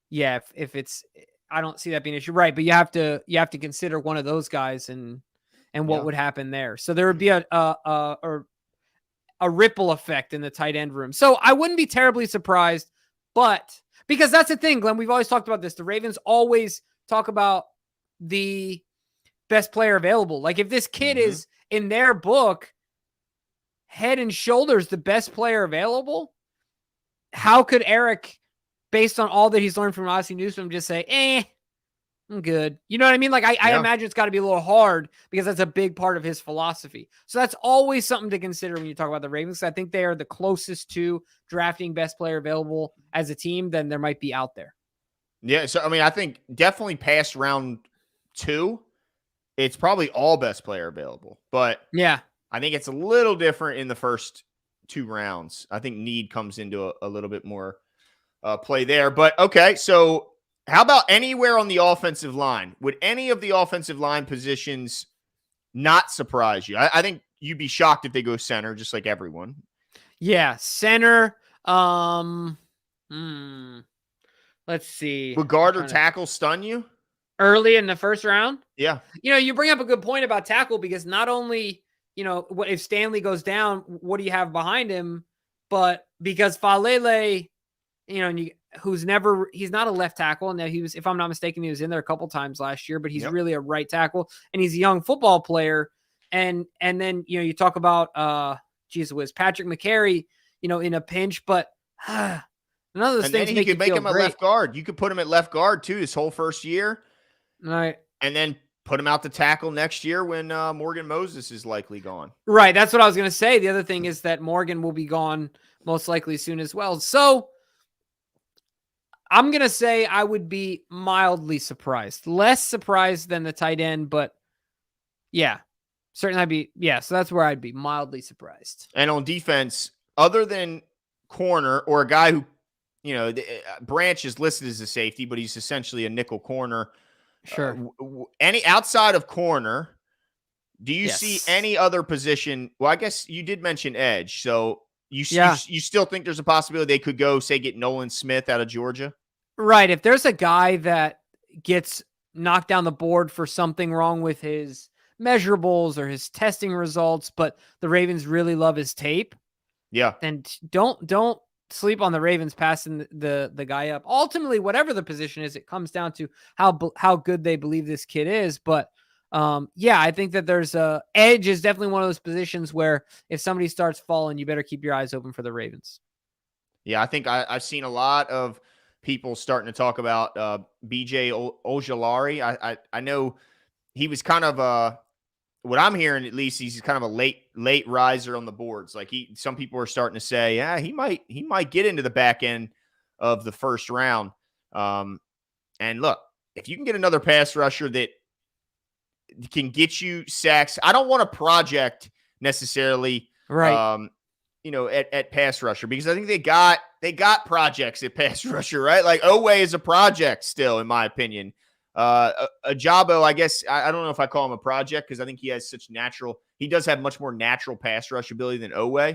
yeah, if it's, I don't see that being an issue. Right. But you have to consider one of those guys and what would happen there. So there would be a ripple effect in the tight end room. So I wouldn't be terribly surprised, but because that's the thing, Glenn, we've always talked about this. The Ravens always talk about the best player available. Like if this kid is in their book, head and shoulders the best player available, how could Eric, based on all that he's learned from Odyssey Newsome, just say, I'm good? You know what I mean? Like I imagine it's got to be a little hard because that's a big part of his philosophy. So that's always something to consider when you talk about the Ravens. I think they are the closest to drafting best player available as a team than there might be out there. Yeah. So, I mean, I think definitely past round 2, it's probably all best player available, but yeah, I think it's a little different in the first 2 rounds. I think need comes into a little bit more play there, but okay. So how about anywhere on the offensive line? Would any of the offensive line positions not surprise you? I think you'd be shocked if they go center, just like everyone. Yeah, center. Let's see. Would guard or tackle stun you? Early in the first round? Yeah. You bring up a good point about tackle because not only, what if Stanley goes down, what do you have behind him? But because Falele, he's not a left tackle. Now if I'm not mistaken, he was in there a couple times last year, but he's really a right tackle and he's a young football player. And then, you talk about, Patrick McCary, in a pinch, but none of those things. And then you could make him a left guard. You could put him at left guard too, his whole first year. Right. And then put him out to tackle next year when Morgan Moses is likely gone. Right. That's what I was going to say. The other thing is that Morgan will be gone most likely soon as well. So I'm going to say I would be mildly surprised. Less surprised than the tight end, but yeah, certainly I'd be, so that's where I'd be mildly surprised. And on defense, other than corner or a guy who, Branch is listed as a safety, but he's essentially a nickel corner. Sure. Any outside of corner, do you see any other position? Well, I guess you did mention edge. So you still think there's a possibility they could go, say, get Nolan Smith out of Georgia? Right. If there's a guy that gets knocked down the board for something wrong with his measurables or his testing results, but the Ravens really love his tape. Yeah. Then don't sleep on the Ravens passing the guy up. Ultimately, whatever the position is, it comes down to how good they believe this kid is. But I think that there's edge is definitely one of those positions where if somebody starts falling, you better keep your eyes open for the Ravens. Yeah, I think I've seen a lot of people starting to talk about BJ Ojulari. I know he was kind of what I'm hearing, at least, he's kind of a late riser on the boards. Like some people are starting to say, he might get into the back end of the first round. And look, if you can get another pass rusher that can get you sacks, I don't want to project necessarily, right? At pass rusher, because I think they got projects at pass rusher, right? Like Owe is a project still, in my opinion. Ajabo, I guess, I don't know if I call him a project because I think he has he does have much more natural pass rush ability than Owe.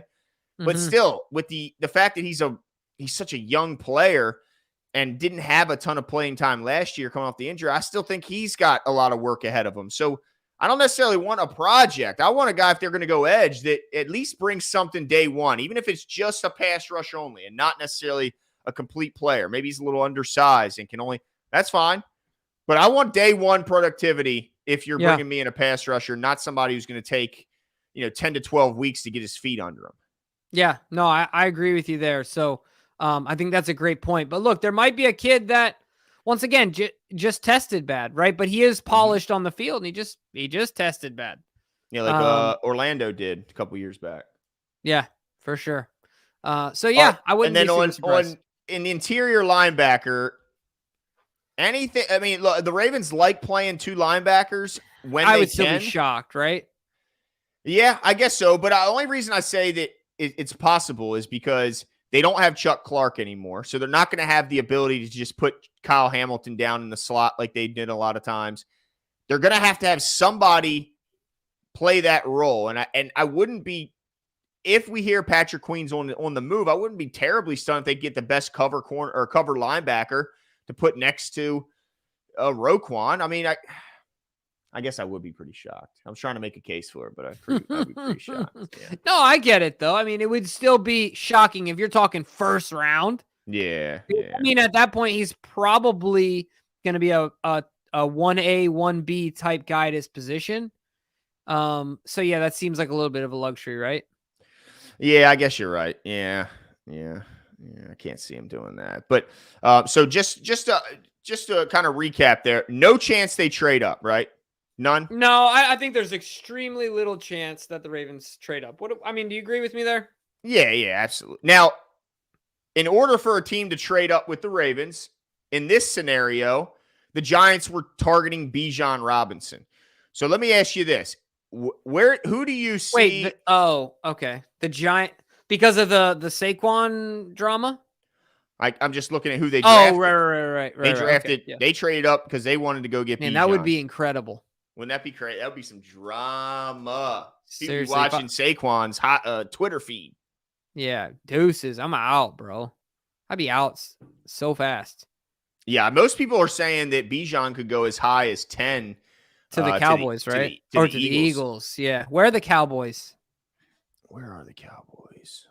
But still, with the fact that he's such a young player and didn't have a ton of playing time last year coming off the injury, I still think he's got a lot of work ahead of him. So I don't necessarily want a project. I want a guy, if they're going to go edge, that at least brings something day one, even if it's just a pass rush only and not necessarily a complete player. Maybe he's a little undersized and that's fine. But I want day one productivity if you're bringing me in a pass rusher, not somebody who's going to take, 10 to 12 weeks to get his feet under him. Yeah, no, I agree with you there. So I think that's a great point. But look, there might be a kid that once again, just tested bad, right? But he is polished on the field, and he just tested bad. Yeah, like Orlando did a couple years back. Yeah, for sure. So yeah, I wouldn't be super surprised. On an interior linebacker, anything. I mean, look, the Ravens like playing 2 linebackers when I they would still be shocked, right? Yeah, I guess so. But the only reason I say that it's possible is because they don't have Chuck Clark anymore. So they're not going to have the ability to just put Kyle Hamilton down in the slot like they did a lot of times. They're going to have somebody play that role. And I wouldn't be, if we hear Patrick Queen's on the move, I wouldn't be terribly stunned if they get the best cover corner or cover linebacker to put next to Roquan. I mean, I guess I would be pretty shocked. I was trying to make a case for it, but I'd be pretty shocked. Yeah. No, I get it, though. I mean, it would still be shocking if you're talking first round. Yeah. I mean, at that point, he's probably going to be a 1A, 1B type guy at his position. So, yeah, that seems like a little bit of a luxury, right? Yeah, I guess you're right. Yeah. I can't see him doing that. But so just to kind of recap there, no chance they trade up, right? None? No, I think there's extremely little chance that the Ravens trade up. Do you agree with me there? Yeah, absolutely. Now, in order for a team to trade up with the Ravens, in this scenario, the Giants were targeting Bijan Robinson. So let me ask you this. Who do you see? Wait, okay. The Giant, because of the Saquon drama? I'm just looking at who they drafted. Oh, right. They drafted, okay, yeah. They traded up because they wanted to go get Man, Bijan. that would be incredible. Wouldn't that be crazy? That would be some drama. Seriously, people watching Saquon's hot Twitter feed. Yeah, deuces. I'm out, bro. I'd be out so fast. Yeah, most people are saying that Bijan could go as high as 10 to the Cowboys, right? Or to the Eagles. Yeah. Where are the Cowboys? Where are the Cowboys?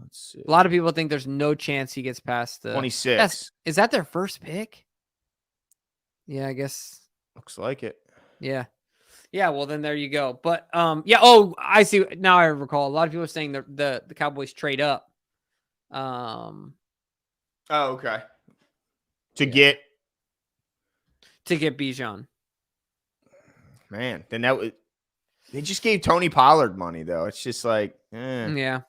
Let's see. A lot of people think there's no chance he gets past the 26. Is that their first pick? Yeah, I guess. Looks like it. Yeah. Yeah, well then there you go. But yeah, oh, I see. Now I recall. A lot of people are saying the Cowboys trade up. Oh, okay. To get Bijan. Man, then they just gave Tony Pollard money though. It's just like, Yeah.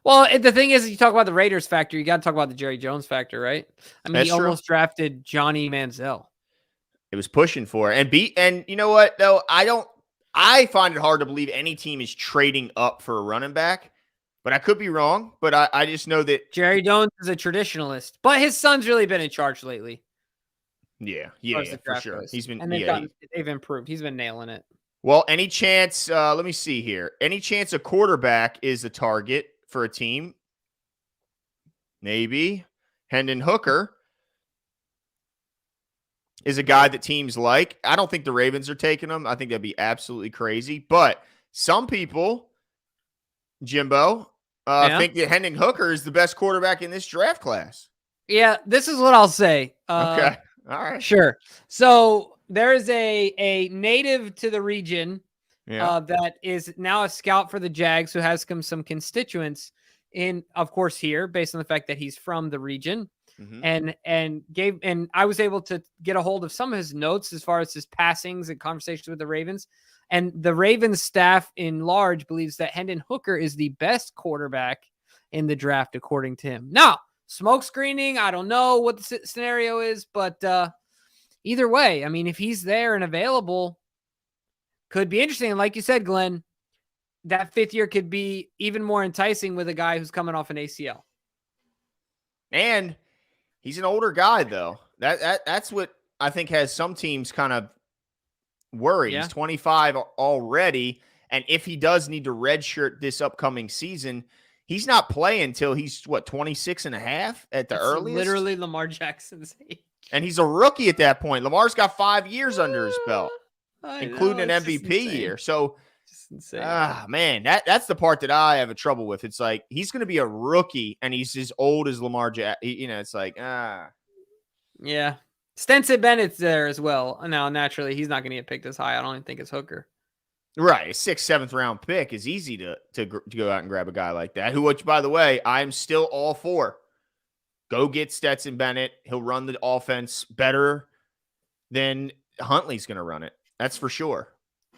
Well, the thing is, you talk about the Raiders factor, you got to talk about the Jerry Jones factor, right? I mean, That's he almost drafted Johnny Manziel. It was pushing for it. And you know what though? I find it hard to believe any team is trading up for a running back, but I could be wrong. But I just know that Jerry Jones is a traditionalist, but his son's really been in charge lately. Yeah, for sure. He's been, and they've improved. He's been nailing it. Well, any chance, let me see here. Any chance a quarterback is a target for a team? Maybe. Hendon Hooker is a guy that teams like. I don't think the Ravens are taking him. I think that'd be absolutely crazy. But some people, Jimbo, think that Hendon Hooker is the best quarterback in this draft class. Yeah, this is what I'll say. Okay. All right. Sure. So there is a native to the region that is now a scout for the Jags who has some constituents in, of course, here based on the fact that he's from the region. Mm-hmm. And I was able to get a hold of some of his notes as far as his passings and conversations with the Ravens. And the Ravens staff in large believes that Hendon Hooker is the best quarterback in the draft, according to him. Now, smoke screening, I don't know what the scenario is, but either way, I mean, if he's there and available, could be interesting. And like you said, Glenn, that 5th year could be even more enticing with a guy who's coming off an ACL. And he's an older guy, though. That's what I think has some teams kind of worried. Yeah. He's 25 already, and if he does need to redshirt this upcoming season, he's not playing until he's, 26 and a half at the earliest? Literally Lamar Jackson's age. And he's a rookie at that point. Lamar's got 5 years under his belt, including an MVP year. So, man, that's the part that I have a trouble with. It's like he's going to be a rookie, and he's as old as Lamar Jackson. It's like, Yeah. Stenson Bennett's there as well. Now, naturally, he's not going to get picked as high. I don't even think it's Hooker. Right, a 6th, 7th round pick is easy to go out and grab a guy like that. Which, by the way, I'm still all for. Go get Stetson Bennett. He'll run the offense better than Huntley's going to run it. That's for sure.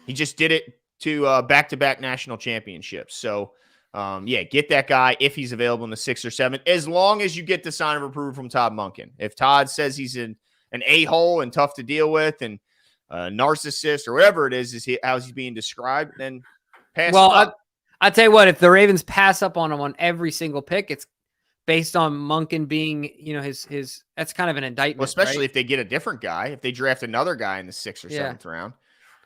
He just did it to back-to-back national championships. So, get that guy if he's available in the 6 or 7, as long as you get the sign of approval from Todd Monken. If Todd says he's an a-hole and tough to deal with and narcissist or whatever it is how he's being described, then pass him up. I tell you what, if the Ravens pass up on him on every single pick, it's based on Monken being, his that's kind of an indictment. Well, especially right? if they get a different guy, if they draft another guy in the 6th or 7th round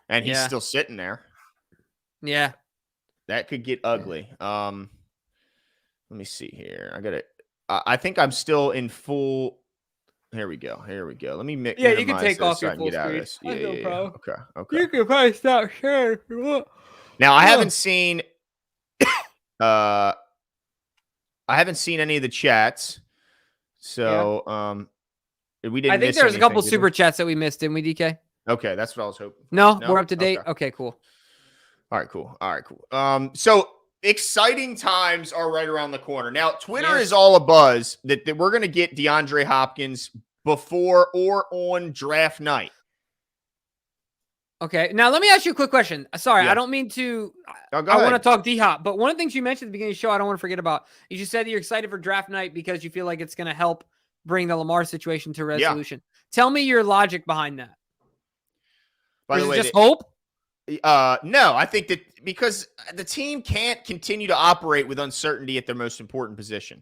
and he's still sitting there. Yeah. That could get ugly. Let me see here. I think I'm still in full. Here we go. Let me minimize you can take off your full screen. Yeah. Okay. You can probably stop sharing. Now, I haven't seen any of the chats. So, we didn't. I think there's a couple super chats that we missed, didn't we, DK? Okay, that's what I was hoping. No, we're up to date. Okay, cool. All right, cool. So exciting times are right around the corner. Now, Twitter is all abuzz that we're going to get DeAndre Hopkins before or on draft night. Okay, now let me ask you a quick question. Sorry, I don't mean to. I want to talk D-Hop, but one of the things you mentioned at the beginning of the show, I don't want to forget about. You just said that you're excited for draft night because you feel like it's going to help bring the Lamar situation to resolution. Yeah. Tell me your logic behind that. By the way, just hope? No, I think that because the team can't continue to operate with uncertainty at their most important position.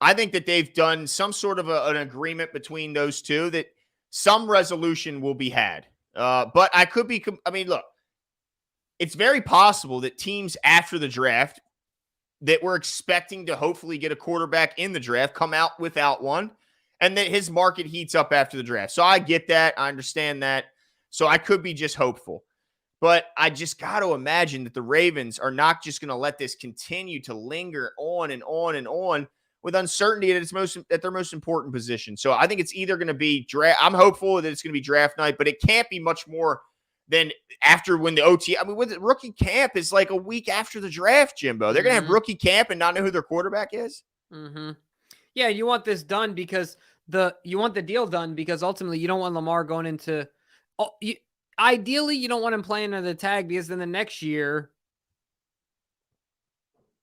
I think that they've done some sort of an agreement between those two that some resolution will be had. But look, it's very possible that teams after the draft that we're expecting to hopefully get a quarterback in the draft come out without one, and that his market heats up after the draft. So I get that. I understand that. So I could be just hopeful. But I just got to imagine that the Ravens are not just going to let this continue to linger on and on and on with uncertainty at their most important position. So I think it's either going to be draft. I'm hopeful that it's going to be draft night, but it can't be much more than after when the OT. I mean, with the rookie camp is like a week after the draft, Jimbo. They're going to have rookie camp and not know who their quarterback is. Mm-hmm. Yeah, you want this done because you want the deal done because ultimately you don't want Lamar going into. Ideally, you don't want him playing under the tag because then the next year,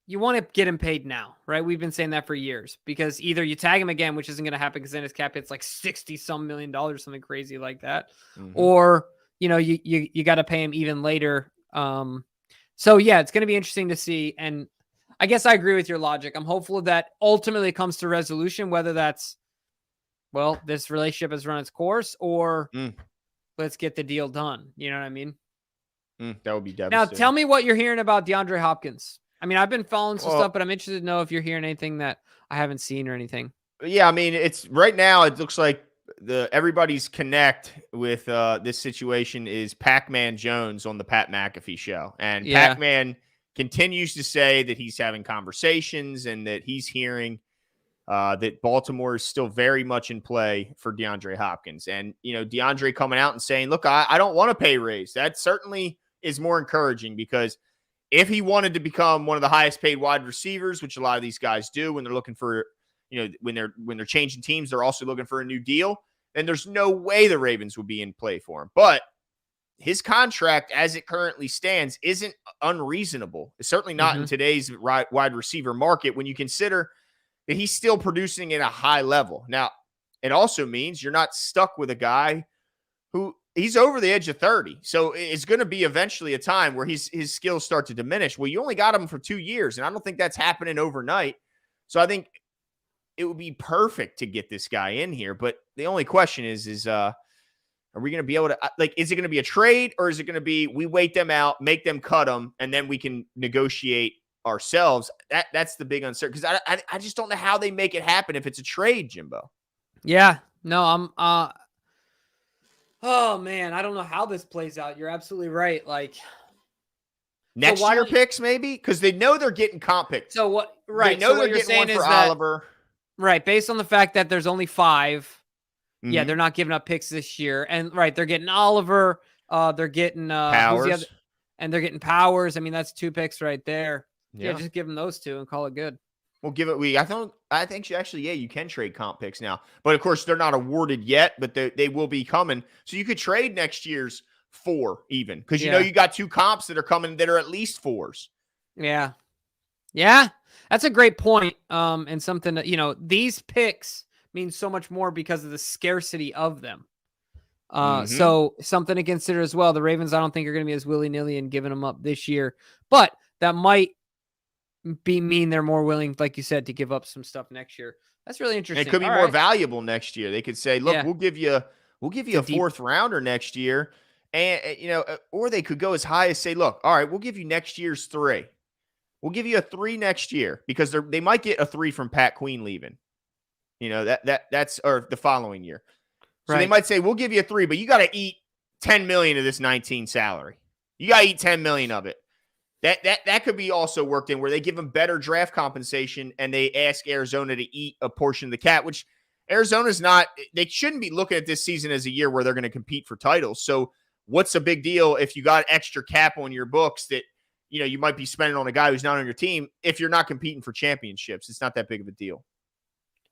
you want to get him paid now, right? We've been saying that for years because either you tag him again, which isn't going to happen because then his cap hits like $60-some million, something crazy like that, or you got to pay him even later. So yeah, it's going to be interesting to see. And I guess I agree with your logic. I'm hopeful that ultimately it comes to resolution, whether that's this relationship has run its course or. Let's get the deal done. You know what I mean? That would be devastating. Now, tell me what you're hearing about DeAndre Hopkins. I mean, I've been following some stuff, but I'm interested to know if you're hearing anything that I haven't seen or anything. Yeah, I mean, it's right now. It looks like everybody's connect with this situation is Pac-Man Jones on the Pat McAfee show, and Pac-Man continues to say that he's having conversations and that he's hearing. That Baltimore is still very much in play for DeAndre Hopkins. And, DeAndre coming out and saying, look, I don't want a pay raise. That certainly is more encouraging because if he wanted to become one of the highest paid wide receivers, which a lot of these guys do when they're looking for, when they're changing teams, they're also looking for a new deal. Then there's no way the Ravens would be in play for him. But his contract as it currently stands isn't unreasonable. It's certainly not in today's wide receiver market when you consider that he's still producing at a high level. Now, it also means you're not stuck with a guy who he's over the edge of 30. So it's going to be eventually a time where his skills start to diminish. Well, you only got him for 2 years, and I don't think that's happening overnight. So I think it would be perfect to get this guy in here. But the only question is are we going to be able to, is it going to be a trade or is it going to be we wait them out, make them cut them, and then we can negotiate ourselves? That's the big uncertainty because I just don't know how they make it happen if it's a trade, Jimbo. Yeah, no, I'm oh man, I don't know how this plays out. You're absolutely right. Like next year picks maybe because they know they're getting comp picks. So what? Right. They know they're getting one for Oliver. Right, based on the fact that there's only 5. Yeah, they're not giving up picks this year, and they're getting Oliver. They're getting Powers, and they're getting Powers. I mean, that's 2 picks right there. Yeah, just give them those 2 and call it good. We'll give it. I think actually, yeah, you can trade comp picks now, but of course they're not awarded yet, but they will be coming. So you could trade next year's 4 even because you got 2 comps that are coming that are at least 4s. Yeah, yeah, that's a great point. And something that these picks mean so much more because of the scarcity of them. So something to consider as well. The Ravens, I don't think are going to be as willy-nilly in giving them up this year, but that might mean they're more willing, like you said, to give up some stuff next year. That's really interesting. And it could be more valuable next year. They could say, look, we'll give you a 4th rounder next year. And or they could go as high as say, look, all right, we'll give you next year's 3. We'll give you a 3 next year because they might get a 3 from Pat Queen leaving. That's or the following year. So they might say, we'll give you a 3, but you got to eat 10 million of this 19 salary. You got to eat 10 million of it. That could be also worked in where they give them better draft compensation and they ask Arizona to eat a portion of the cap, which Arizona's not. They shouldn't be looking at this season as a year where they're going to compete for titles. So what's a big deal if you got extra cap on your books that you might be spending on a guy who's not on your team if you're not competing for championships? It's not that big of a deal.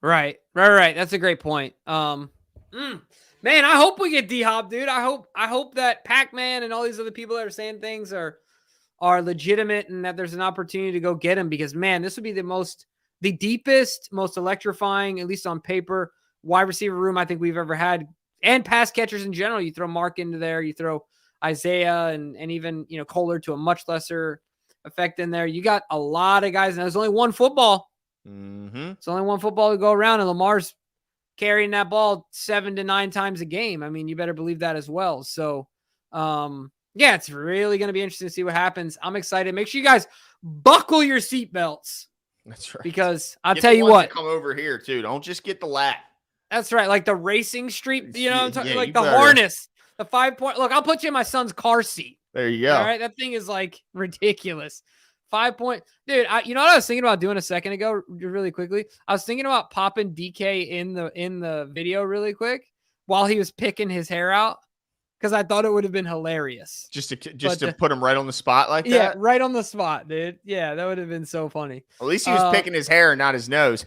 Right. That's a great point. Man, I hope we get D-Hop, dude. I hope that Pac-Man and all these other people that are saying things are legitimate and that there's an opportunity to go get him because, man, this would be the deepest, most electrifying, at least on paper, wide receiver room I think we've ever had, and pass catchers in general. You throw Mark into there, you throw Isaiah and even, Kohler to a much lesser effect in there. You got a lot of guys, and there's only one football. It's only one football to go around, and Lamar's carrying that ball 7 to 9 times a game. I mean, you better believe that as well. So, yeah, it's really going to be interesting to see what happens. I'm excited. Make sure you guys buckle your seatbelts. That's right. Because I'll tell you what. Come over here, too. Don't just get the lap. That's right. Like the racing street, I'm talking like the harness, the 5-point. Look, I'll put you in my son's car seat. There you go. All right. That thing is like ridiculous. 5-point. Dude, you know what I was thinking about doing a second ago, really quickly? I was thinking about popping DK in the video really quick while he was picking his hair out. Because I thought it would have been hilarious. Just to put him right on the spot like that? Yeah, right on the spot, dude. Yeah, that would have been so funny. At least he was picking his hair and not his nose.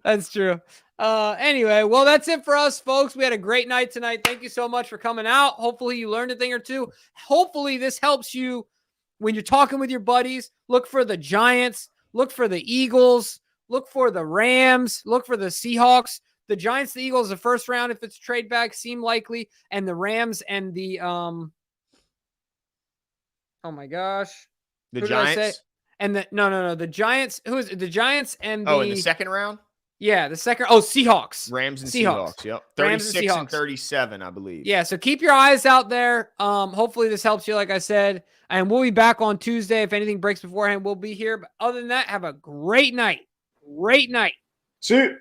That's true. Anyway, well, that's it for us, folks. We had a great night tonight. Thank you so much for coming out. Hopefully you learned a thing or two. Hopefully this helps you when you're talking with your buddies. Look for the Giants. Look for the Eagles. Look for the Rams. Look for the Seahawks. The Giants, the Eagles, the first round, if it's trade back, seem likely. And the Rams and the oh my gosh. The Giants? And no. The Giants, who is it? The Giants and the in the second round? Yeah, the second. Oh, Seahawks. Rams and Seahawks. Yep. 36 and 37, I believe. Yeah, so keep your eyes out there. Hopefully this helps you, like I said. And we'll be back on Tuesday. If anything breaks beforehand, we'll be here. But other than that, have a great night. Great night. See you.